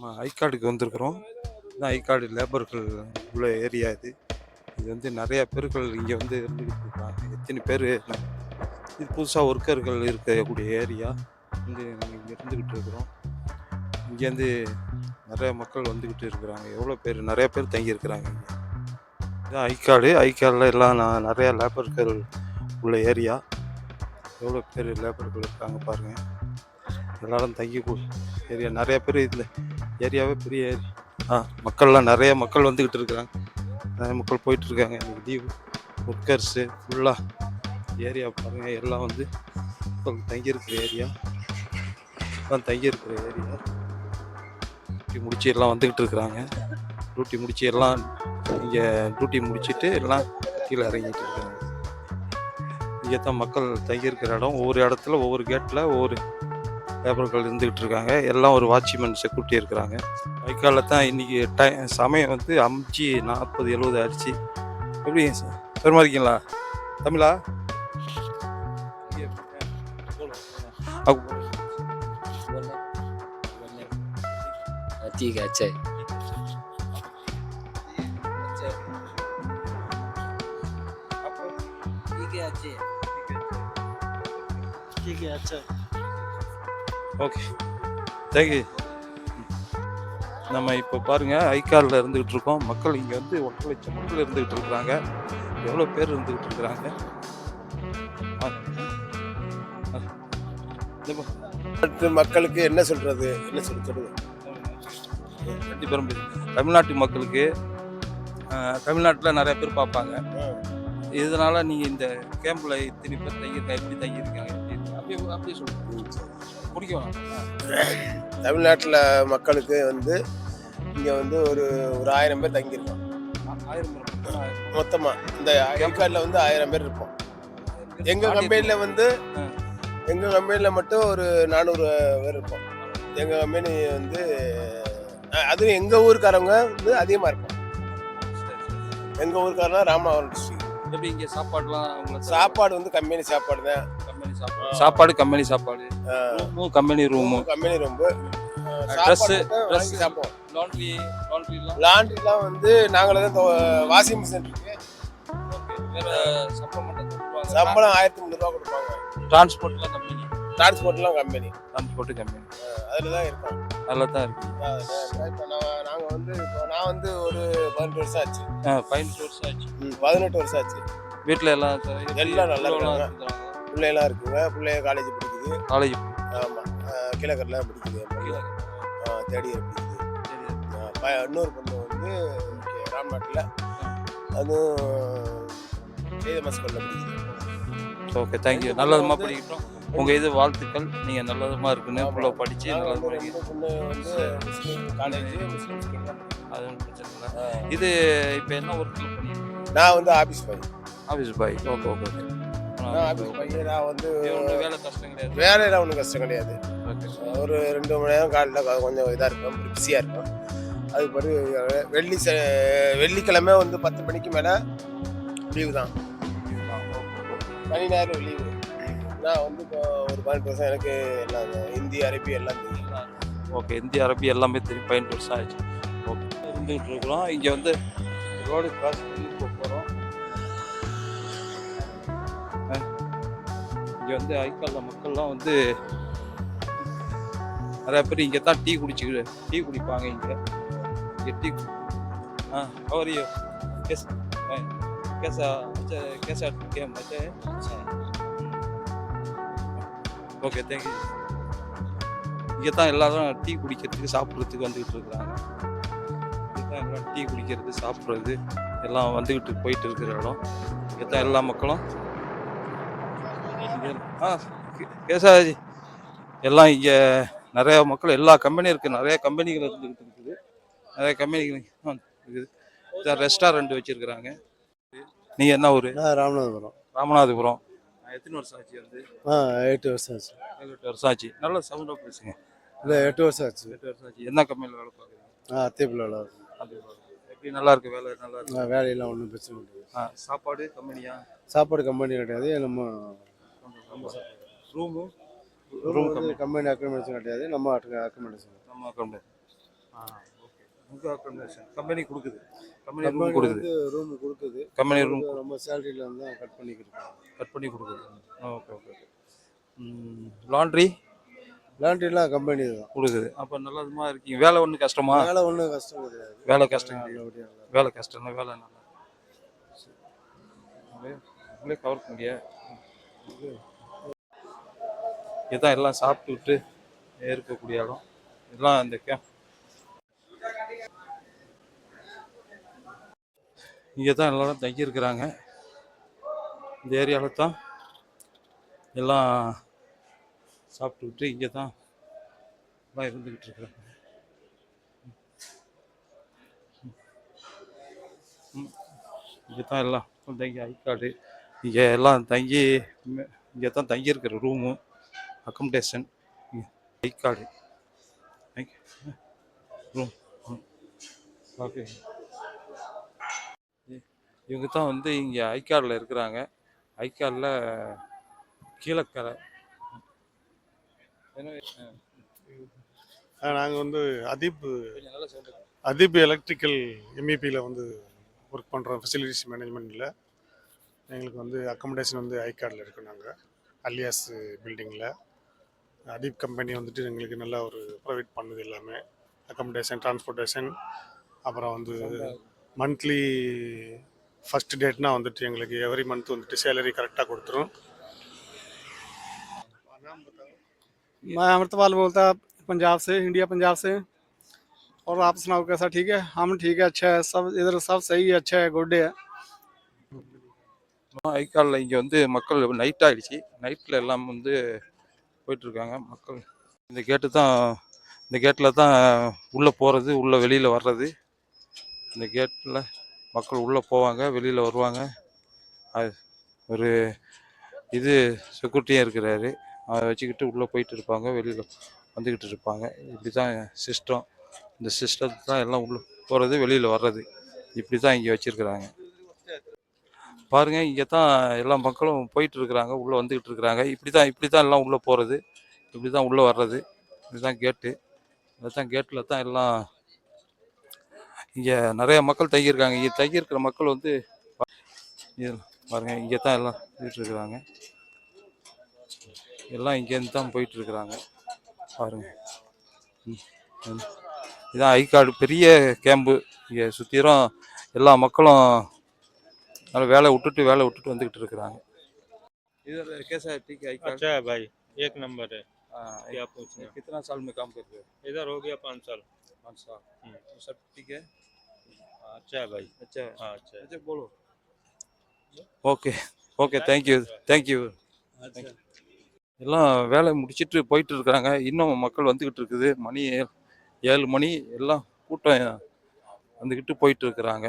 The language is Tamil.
நம்ம ஐகார்டுக்கு வந்திருக்கிறோம். இதுதான் ஐகார்டு லேபர்கள் உள்ள ஏரியா இது. இது வந்து நிறைய பேர்கள் இங்கே வந்து இருந்துக்கிட்டு இருக்காங்க. எத்தனை பேர் இது புதுசாக ஒர்க்கர்கள் இருக்கக்கூடிய ஏரியா. வந்து நாங்கள் இங்கே இருந்துக்கிட்டு இருக்கிறோம். இங்கேருந்து நிறைய மக்கள் வந்துக்கிட்டு இருக்கிறாங்க. எவ்வளோ பேர், நிறைய பேர் தங்கியிருக்கிறாங்க இங்கே. இதுதான் ஐகார்டில் எல்லாம் நிறைய லேபர்கள் உள்ள ஏரியா. எவ்வளோ பேர் லேபர்கள் இருக்காங்க பாருங்கள். எல்லாரும் தங்கி ஏரியா, நிறைய பேர் இதில் ஏரியாவே பெரிய ஏரியா. மக்கள்லாம் நிறைய மக்கள் வந்துக்கிட்டு இருக்கிறாங்க. நிறைய மக்கள் போயிட்டுருக்காங்க. எனக்கு லீவு ஒர்க்கர்ஸு ஃபுல்லாக ஏரியா பாருங்கள். எல்லாம் வந்து மக்கள் தங்கியிருக்கிற ஏரியா. டியூட்டி முடிச்சு எல்லாம் வந்துக்கிட்டு இருக்கிறாங்க. டியூட்டி முடிச்சு எல்லாம் இங்கே டியூட்டி முடிச்சுட்டு எல்லாம் கீழே இறங்கிட்டு இருக்காங்க. இங்கே தான் மக்கள் தங்கியிருக்கிற இடம். ஒவ்வொரு இடத்துல ஒவ்வொரு கேட்டில் ஒவ்வொரு லேபர்கள் இருந்துக்கிட்டு இருக்காங்க. எல்லாம் ஒரு வாட்ச்மேன் செக்யூரிட்டி இருக்கிறாங்க. வைக்காலில் தான் இன்றைக்கி சமயம் வந்து 5:40-70 ஆயிடுச்சு. எப்படி பெருமா இருக்கீங்களா? தமிழா? ठीक है अच्छा है ठीक है अच्छा ஓகே தேங்க்யூ. நம்ம இப்போ பாருங்கள் ஐகார்டில் இருந்துக்கிட்டு இருக்கோம். மக்கள் இங்கே வந்து 1 லட்சம் மக்கள் இருந்துக்கிட்டு இருக்கிறாங்க. எவ்வளோ பேர் இருந்துக்கிட்டு இருக்கிறாங்க. மக்களுக்கு என்ன சொல்றது, என்ன சொல்றது, கண்டிப்பாக தமிழ்நாட்டு மக்களுக்கு தமிழ்நாட்டில் நிறைய பேர் பார்ப்பாங்க. இதனால் நீங்கள் இந்த கேம்பில் இத்தனை பேர் தங்கியிருக்காங்க, எப்படி தங்கியிருக்காங்க அப்படியே சொல்லுங்கள். பிடிக்கும். தமிழ்நாட்டில் மக்களுக்கு வந்து இங்கே வந்து ஒரு 1000 பேர் தங்கியிருக்கோம். 1000 பேர் மொத்தமாக இந்த ஐகார்டில் வந்து 1000 பேர் இருப்போம். எங்கள் கம்பெனியில் மட்டும் ஒரு 400 பேர் இருப்போம். எங்கள் கம்பெனி வந்து அதுவும் எங்கள் ஊருக்காரவங்க வந்து அதிகமாக இருப்போம். எங்கள் ஊருக்காரனா ராமநாதபுரம் டிஸ்ட்ரிக்ட். எப்படி இங்கே சாப்பாடுலாம்? சாப்பாடு வந்து கம்பெனி சாப்பாடு தான். சாப்பாடு கம்பெனி சாப்பாடு, கம்பெனி ரூமு, சாப்பிடுவோம். லாண்ட்ரிலாம் வந்து நாங்களே தான். வாஷிங் மிஷின் இருக்கு. சம்பளம் 1300 ரூபா கொடுப்பாங்க. டிரான்ஸ்போர்ட்லாம் கம்பெனி அதில் தான் இருக்கோம். அதில் தான் இருக்கு. இப்போ நாங்கள் வந்து நான் வந்து ஒரு 18 வருஷம் ஆச்சு. 18 வருஷம் ஆச்சு. ஆச்சு. வீட்டில் எல்லாம் நல்லா இருக்காங்க. பிள்ளைலாம் இருக்குங்க. பிள்ளைய காலேஜ் படிக்குது. ஆமாம், கீழக்கரெலாம் படிக்குது. தேர்ட் இயர் படிக்குது. இன்னொரு பொண்ணு வந்து ராம்நாட்டில், அதுவும் சேதமா ஸ்கூலில் படிக்குது. Okay thank you. நல்லதுமா படிக்கட்டும். உங்கள் இது வாழ்த்துக்கள். நீங்கள் நல்லதுமா இருக்குன்னு இவ்வளோ படித்து நல்லது படிக்கணும். பொண்ணு வந்து முஸ்லீம் காலேஜ், முஸ்லீம் ஸ்கூல் தான். அது ஒன்றும் பிரச்சனை இல்லை. இது இப்போ என்ன ஒர்க்கில் பண்ணியிருக்கீங்க? நான் வந்து office boy. Okay. Office boy. நான் வந்து வேலை கஷ்டம் கிடையாது. வேலையெல்லாம் ஒன்றும் கஷ்டம் கிடையாது. ஒரு 2 மணி நேரம் காலையில் கொஞ்சம் இதாக இருக்கும், பிஸியாக இருக்கும். அது பிறகு வெள்ளிக்கிழமை வந்து 10 மணிக்கு மேலே லீவு தான். சனி ஞாயிறு லீவு. நான் வந்து இப்போ ஒரு 18 வருஷம் எனக்கு எல்லாம் ஹிந்தி, அரபி எல்லாம் தெரியும். ஓகே, ஹிந்தி, அரபி எல்லாமே தெரியும். 18 வருஷம் ஆயிடுச்சு. ஓகே, இருந்துகிட்டு இருக்கிறோம். இங்கே வந்து ரோடு கிராஸ் பண்ணி போகிறோம். இங்கே வந்து ஐகார்டில் மக்கள்லாம் வந்து நிறையா பேர் இங்கே தான் டீ குடிப்பாங்க. இங்கே டீ அவரையோ कैसा गेम अच्छा है? Okay thank you. இங்கே தான் எல்லாரும் டீ குடிக்கிறதுக்கு சாப்பிட்றதுக்கு வந்துக்கிட்டு இருக்கிறாங்க. இங்கே தான் எல்லாம் டீ குடிக்கிறது, சாப்பிட்றது எல்லாம் வந்துக்கிட்டு போயிட்டு இருக்கிற இடம். இங்கே தான் எல்லா மக்களும் கேசாஜி எல்லாம் இங்கே நிறைய மக்கள், எல்லா கம்பெனியும் இருக்குது. நிறைய கம்பெனிகள் இருந்துக்கிட்டு இருக்குது. நிறைய கம்பெனிகள் இருக்குது. ரெஸ்டாரண்ட் வச்சுருக்குறாங்க. நீங்கள் என்ன ஊர்? ராமநாதபுரம். எத்தனை வருஷம் ஆச்சு வந்து? 8 வருஷம் ஆச்சு. 7-8 வருஷம் ஆச்சு. நல்ல சவுண்டாக பேசுங்க. இல்லை 8 வருஷம் ஆச்சு. என்ன கம்பெனியில் வேலை பார்க்குறீங்க? அத்தியப்பில் வேலை. எப்படி நல்லா இருக்கு வேலை? நல்லா இருக்கு. வேலையெல்லாம் ஒன்றும் பிரச்சனை கிடையாது. சாப்பாடு கம்பெனியா? சாப்பாடு கம்பெனி கிடையாது. நம்ம ரூம் கம்பெனி அக்கமடேஷன் கிடையாது. நம்ம அக்கமடேஷன். ஓகே. உங்கள் அக்கௌண்டேஷன் கம்பெனி கொடுக்குது, கம்பெனி ரூம் கம்பெனி கொடுக்குது, வந்து ரூம் கொடுக்குது. கம்பெனி ரூம் அவங்களுக்கு நம்ம சேலரியில் வந்து கட் பண்ணிக்கிட்டு கட் பண்ணி கொடுக்குது. Okay okay okay. லாண்ட்ரி லேண்ட்ரிலாம் கம்பெனி தான். கொடுக்குது. அப்போ நல்லதுமா இருக்கீங்க. வேலை ஒன்றும் கஷ்டமா? வேலை ஒன்றும் கஷ்டம் கிடையாது. வேலை கஷ்டம் கிடையாது. நல்லபடியா நல்லா வேலை கஷ்டம் வேலை நல்லா உள்ளே கவர் பண்ணிய இதுதான் எல்லாம் சாப்பிட்டுட்டு இருக்கக்கூடிய இடம். இதெல்லாம் இந்த இங்கே தான் எல்லாரும் தங்கியிருக்கிறாங்க. இந்த ஏரியாவில் தான் எல்லாம் சாப்பிட்டுக்கிட்டு இங்கே தான் எல்லாம் இருந்துக்கிட்டு இருக்கிறாங்க. இங்கே தான் எல்லாம் தங்கி ஐகார்டு இங்கே எல்லாம் தங்கி இங்கே தான் தங்கியிருக்கிற room accommodation I-card room. Okay. இவங்க தான் வந்து இங்கே ஐகார்டில் இருக்கிறாங்க. ஐகார்டில் கீழக்கரை. நாங்கள் வந்து அதீப் நல்லா சொல்லுங்க. அதீப் எலக்ட்ரிக்கல் எம்இபியில் வந்து ஒர்க் பண்ணுறோம். ஃபெசிலிட்டிஸ் மேனேஜ்மெண்ட்டில் எங்களுக்கு வந்து அக்கமடேஷன் வந்து ஐகார்டில் இருக்கு. நாங்கள் அலியாஸ் பில்டிங்கில் அதீப் கம்பெனி வந்துட்டு எங்களுக்கு நல்லா ஒரு ப்ரொவைட் பண்ணுது எல்லாமே. அக்கமடேஷன், டிரான்ஸ்போர்ட்டேஷன், அப்புறம் வந்து மந்த்லி ஃபஸ்ட் டேட்னா வந்துட்டு எங்களுக்கு எவ்ரி மந்த் வந்துட்டு சேலரி கரெக்டாக கொடுத்துரும். मैं अमृतपाल बोलता पंजाब से, इंडिया पंजाब से। और आप सुनाओ कैसा? ठीक है, हम ठीक है, अच्छा है, सब इधर सब सही है, अच्छा है, गुड है। ஐகார்டில் இங்கே வந்து மக்கள் நைட் ஆகிடுச்சு. நைட்டில் எல்லாம் வந்து போயிட்டுருக்காங்க மக்கள். இந்த கேட்டு தான், இந்த கேட்டில் தான் உள்ளே போகிறது, உள்ளே வெளியில் வர்றது. இந்த கேட்டில் மக்கள் உள்ளே போவாங்க, வெளியில் வருவாங்க. அது ஒரு இது செக்யூரிட்டியாக இருக்கிறாரு. அதை வச்சுக்கிட்டு உள்ளே போயிட்டு இருப்பாங்க, வெளியில் வந்துக்கிட்டு இருப்பாங்க. இப்படி தான் சிஸ்டம். இந்த சிஸ்டத்துக்கு தான் எல்லாம் உள்ளே போகிறது, வெளியில் வர்றது. இப்படி தான் இங்கே வச்சுருக்குறாங்க. பாருங்கள், இங்கே தான் எல்லா மக்களும் போயிட்டு இருக்கிறாங்க, உள்ளே வந்துக்கிட்டு இருக்கிறாங்க. இப்படி தான் எல்லாம் உள்ளே போகிறது, இப்படி தான் உள்ளே வர்றது. இதுதான் கேட்டு. இதுதான் கேட்டில் தான் எல்லாம் இங்கே நிறைய மக்கள் தங்கியிருக்காங்க. இங்கே தங்கியிருக்கிற மக்கள் வந்து பாருங்கள், இங்கே தான் எல்லாம் போயிட்டுருக்குறாங்க. எல்லாம் இங்கேருந்து தான் போயிட்டுருக்குறாங்க. பாருங்கள், இதான் ஐகார்டு பெரிய கேம்பு. இங்கே சுற்றிலும் எல்லா மக்களும் வேலை விட்டுட்டு வந்துக்கிட்டு இருக்கிறாங்க. इधर कैसा है? ठीक है आई अच्छा है भाई, एक नंबर है। क्या पूछना? कितना साल में काम करते हो? इधर हो गया 5 साल। 5 साल। तो सब ठीक है? अच्छा है भाई। अच्छा है। हाँ अच्छा है। अच्छा बोलो. Okay okay, thank you thank you. எல்லாம் வேலை முடிச்சிட்டு போயிட்டு இருக்கிறாங்க. இன்னும் மக்கள் வந்துக்கிட்டு இருக்குது. மணி 7 மணி. எல்லாம் கூட்டம் வந்துக்கிட்டு போயிட்டு இருக்கிறாங்க.